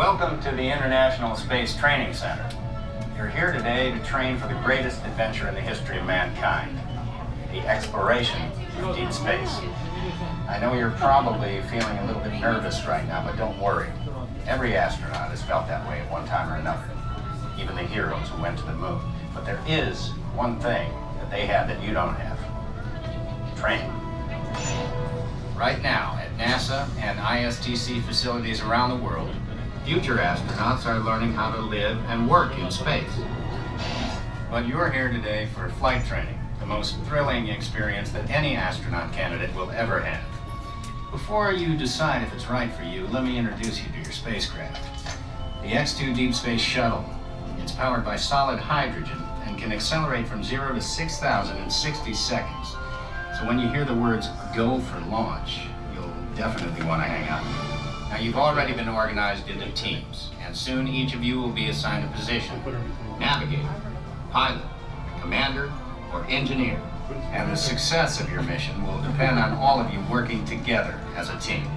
Welcome to the International Space Training Center. You're here today to train for the greatest adventure in the history of mankind, the exploration of deep space. I know you're probably feeling a little bit nervous right now, but don't worry. Every astronaut has felt that way at one time or another, even the heroes who went to the moon. But there is one thing that they have that you don't have: training. Right now, at NASA and ISTC facilities around the world, future astronauts are learning how to live and work in space. But you're here today for flight training, the most thrilling experience that any astronaut candidate will ever have. Before you decide if it's right for you, let me introduce you to your spacecraft. The X-2 Deep Space Shuttle. It's powered by solid hydrogen and can accelerate from 0 to 6,000 in 60 seconds. So when you hear the words "go for launch," you'll definitely want to hang out. Now, you've already been organized into teams, and soon each of you will be assigned a position: navigator, pilot, commander, or engineer. And the success of your mission will depend on all of you working together as a team.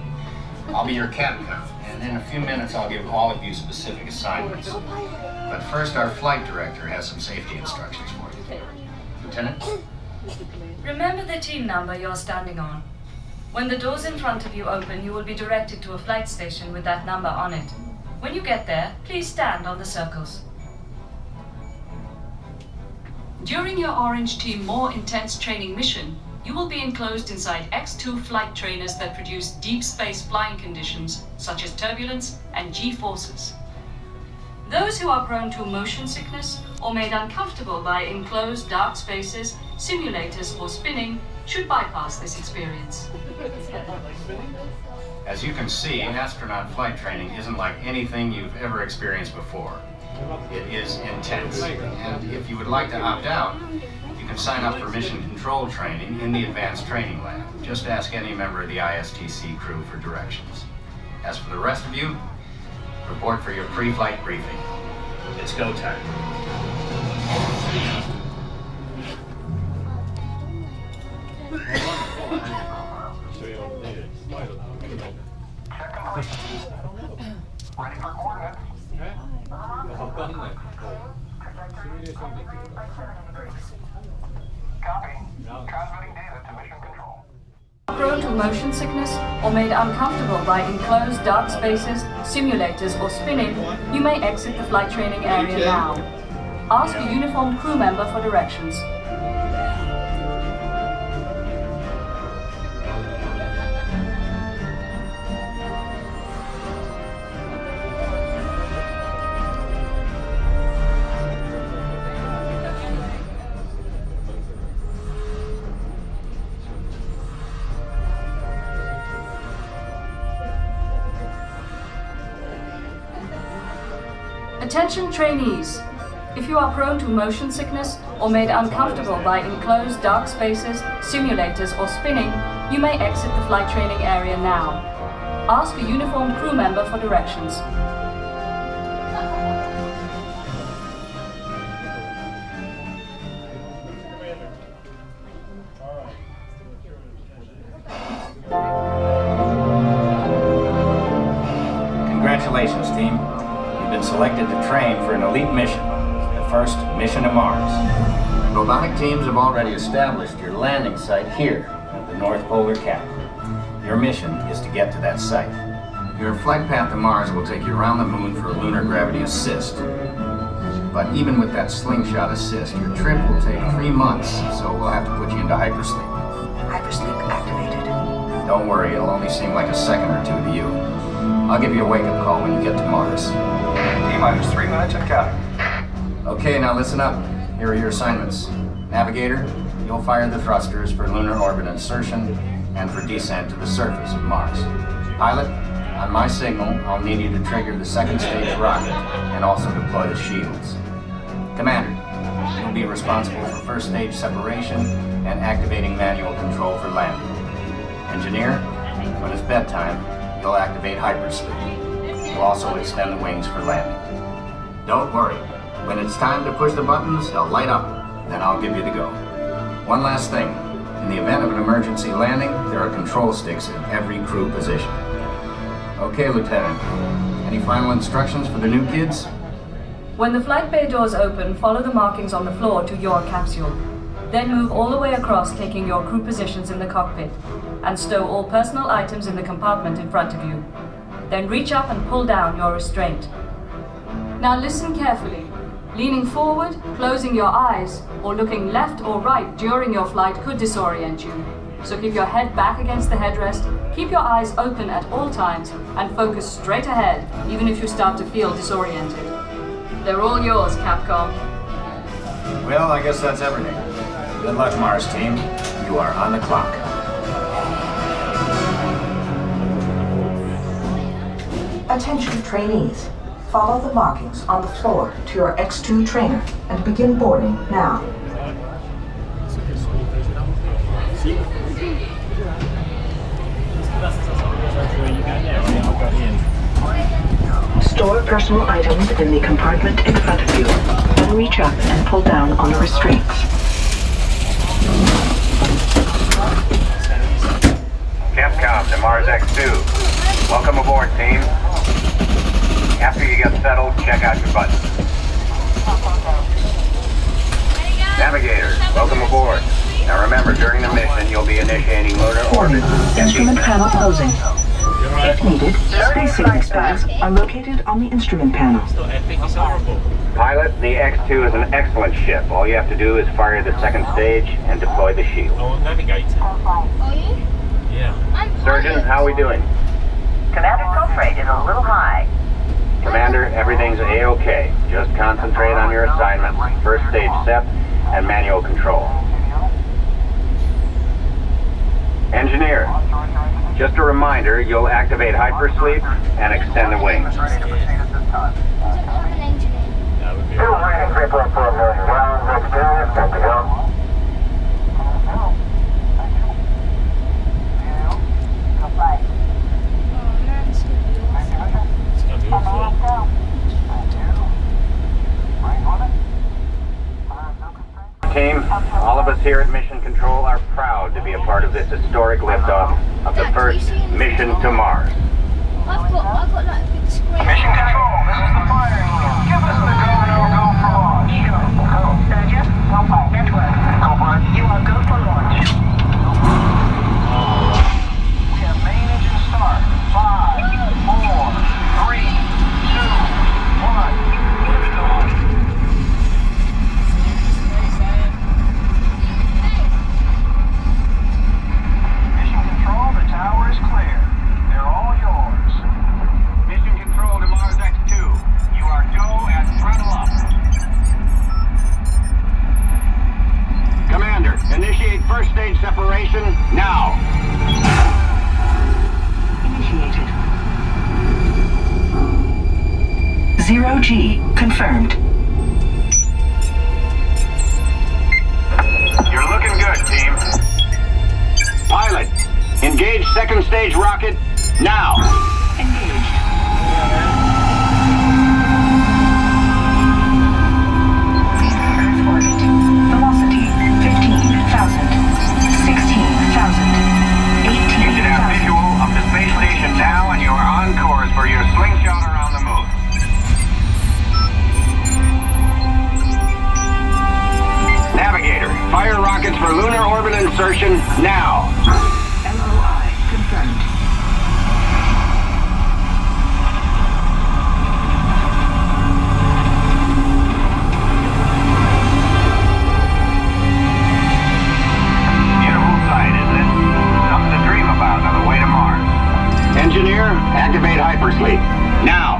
I'll be your captain, and in a few minutes I'll give all of you specific assignments. But first, our flight director has some safety instructions for you. Lieutenant? Remember the team number you're standing on. When the doors in front of you open, you will be directed to a flight station with that number on it. When you get there, please stand on the circles. During your Orange Team more intense training mission, you will be enclosed inside X-2 flight trainers that produce deep space flying conditions, such as turbulence and G-forces. Those who are prone to motion sickness or made uncomfortable by enclosed dark spaces, simulators, or spinning should bypass this experience. As you can see, astronaut flight training isn't like anything you've ever experienced before. It is intense, and if you would like to opt out, you can sign up for mission control training in the Advanced Training Lab. Just ask any member of the ISTC crew for directions. As for the rest of you, report for your pre-flight briefing. It's go time. Ready for coordinates. Copy. Transmitting data to mission control. Prone to motion sickness or made uncomfortable by enclosed dark spaces, simulators, or spinning, you may exit the flight training area now. Ask a uniformed crew member for directions. Attention trainees! If you are prone to motion sickness or made uncomfortable by enclosed dark spaces, simulators, or spinning, you may exit the flight training area now. Ask a uniformed crew member for directions. Congratulations, team. You've been selected to train for an elite mission, the first mission to Mars. Robotic teams have already established your landing site here at the North Polar Cap. Your mission is to get to that site. Your flight path to Mars will take you around the moon for a lunar gravity assist. But even with that slingshot assist, your trip will take 3 months, so we'll have to put you into hypersleep. Hypersleep activated. Don't worry, it'll only seem like a second or two to you. I'll give you a wake-up call when you get to Mars. T-minus 3 minutes and counting. Okay, now listen up. Here are your assignments. Navigator, you'll fire the thrusters for lunar orbit insertion and for descent to the surface of Mars. Pilot, on my signal, I'll need you to trigger the second stage rocket and also deploy the shields. Commander, you'll be responsible for first stage separation and activating manual control for landing. Engineer, when it's bedtime, you'll activate hypersleep. You'll also extend the wings for landing. Don't worry. When it's time to push the buttons, they'll light up. Then I'll give you the go. One last thing. In the event of an emergency landing, there are control sticks in every crew position. Okay, Lieutenant. Any final instructions for the new kids? When the flight bay doors open, follow the markings on the floor to your capsule. Then move all the way across, taking your crew positions in the cockpit, and stow all personal items in the compartment in front of you. Then reach up and pull down your restraint. Now listen carefully. Leaning forward, closing your eyes, or looking left or right during your flight could disorient you. So keep your head back against the headrest, keep your eyes open at all times, and focus straight ahead, even if you start to feel disoriented. They're all yours, Capcom. Well, I guess that's everything. Good luck, Mars team. You are on the clock. Attention trainees. Follow the markings on the floor to your X2 trainer and begin boarding now. Store personal items in the compartment in front of you. Then reach up and pull down on the restraints. Capcom to Mars X2. Welcome aboard, team. After you get settled, check out your buttons. Navigators, welcome aboard. Now remember, during the mission, you'll be initiating lunar orbit. Instrument panel closing. If needed, space sickness bags are located on the instrument panel. Pilot, the X2 is an excellent ship. All you have to do is fire the second stage and deploy the shield. Oh, navigator. Are you? Yeah. Surgeon, how are we doing? Commander code rate is a little high. Commander, everything's A-OK. Just concentrate on your assignment, first stage set, and manual control. Engineer, just a reminder, you'll activate hypersleep and extend the wings. I don't have an engineer. That would be Still waiting for a million rounds. Experience, good to go. Oh man, it's gonna be awesome. it's gonna be awful. Team, all of us here at Mission Control are proud to be a part of this historic liftoff of the first mission to Mars. I've got like a big screen. Mission Control, this is the firing line. Give us the go, no-go for launch. Go. Surgeon, Wi-Fi network. Go for it. You are go for launch. We have main engine start. 5, 4, 3, 2, 1. Liftoff. Mission Control, the tower is clear. They're all yours. Mission Control to Mars X2. You are go and throttle up. Commander, initiate first stage separation now. Initiated. 0G confirmed. You're looking good, team. Pilot, engage second stage rocket now. Engaged. Earth orbit. Velocity 15,000. 16,000. You should have 18,000. visual of the space station now, and you are on course for your slingshot around the moon. Navigator, fire rockets for lunar orbit insertion now. LOI confirmed. Beautiful sight, isn't it? Something to dream about on the way to Mars. Engineer, activate hypersleep now.